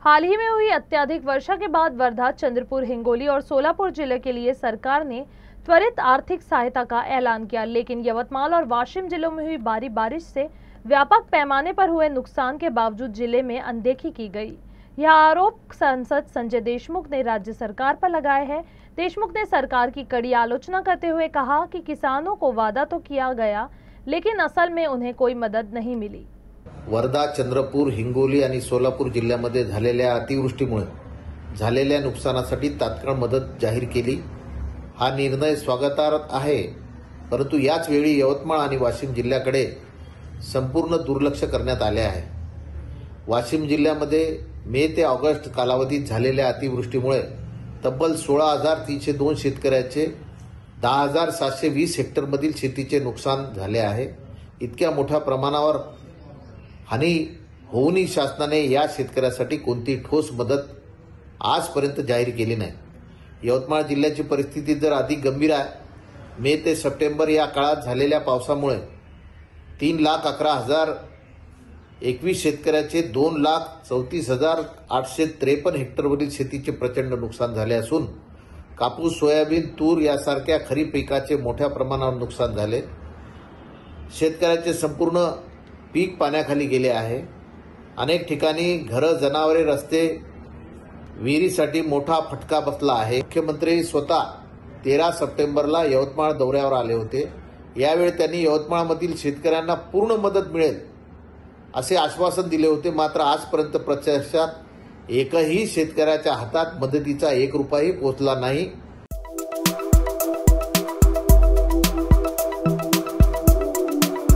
हाल ही में हुई अत्यधिक वर्षा के बाद वर्धा, चंद्रपुर, हिंगोली और सोलापुर जिले के लिए सरकार ने त्वरित आर्थिक सहायता का ऐलान किया, लेकिन यवतमाल और वाशिम जिलों में हुई भारी बारिश से व्यापक पैमाने पर हुए नुकसान के बावजूद जिले में अनदेखी की गई। यह आरोप सांसद संजय देशमुख ने राज्य सरकार पर लगाए हैं। देशमुख ने सरकार की कड़ी आलोचना करते हुए कहा कि किसानों को वादा तो किया गया, लेकिन असल में उन्हें कोई मदद नहीं मिली। वर्धा, चंद्रपूर, हिंगोली आणि सोलापूर जिल्ह्यामध्ये झालेल्या अतिवृष्टीमुळे झालेल्या नुकसानासाठी तात्काळ मदत जाहीर केली। हा निर्णय स्वागतार्ह आहे, परंतु याच वेळी यवतमाळ आणि वाशिम जिल्ह्याकडे संपूर्ण दुर्लक्ष करण्यात आले आहे। वाशिम जिल्ह्यामध्ये मे ते ऑगस्ट कालावधीत झालेल्या अतिवृष्टीमुळे तब्बल 16,302 शेतकऱ्यांचे 10,720 हेक्टरमधील शेतीचे नुकसान झाले आहे। इतक्या मोठ्या प्रमाणावर हानी होऊनही शासनाने या शेतकऱ्यासाठी कोणती ठोस मदत आजपर्यंत जाहीर केली नाही। यवतमाळ जिल्ह्याची परिस्थिती जर अधिक गंभीर आहे। मे ते सप्टेंबर या काळात झालेल्या पावसामुळे 3,11,021 शेतकऱ्याचे 2,34,853 हेक्टरवरील शेतीचे प्रचंड नुकसान झाले असून कापूस, सोयाबीन, तूर यासारख्या खरीप पिकाचे मोठ्या प्रमाणावर नुकसान झाले। शेतकऱ्याचे संपूर्ण पीक पाण्याखाली गेले आहे। अनेक ठिकाणी घरं, जनावरे, रस्ते, विहिरीसाठी मोठा फटका बसला आहे। मुख्यमंत्री स्वतः 13 सप्टेंबरला यवतमाळ दौऱ्यावर आले होते। यावेळी त्यांनी यवतमाळमधील शेतकऱ्यांना पूर्ण मदत मिळेल असे आश्वासन दिले होते, मात्र आजपर्यंत प्रत्यक्षात एकही शेतकऱ्याच्या हातात मदतीचा 1 रुपयाही पोहोचला नाही।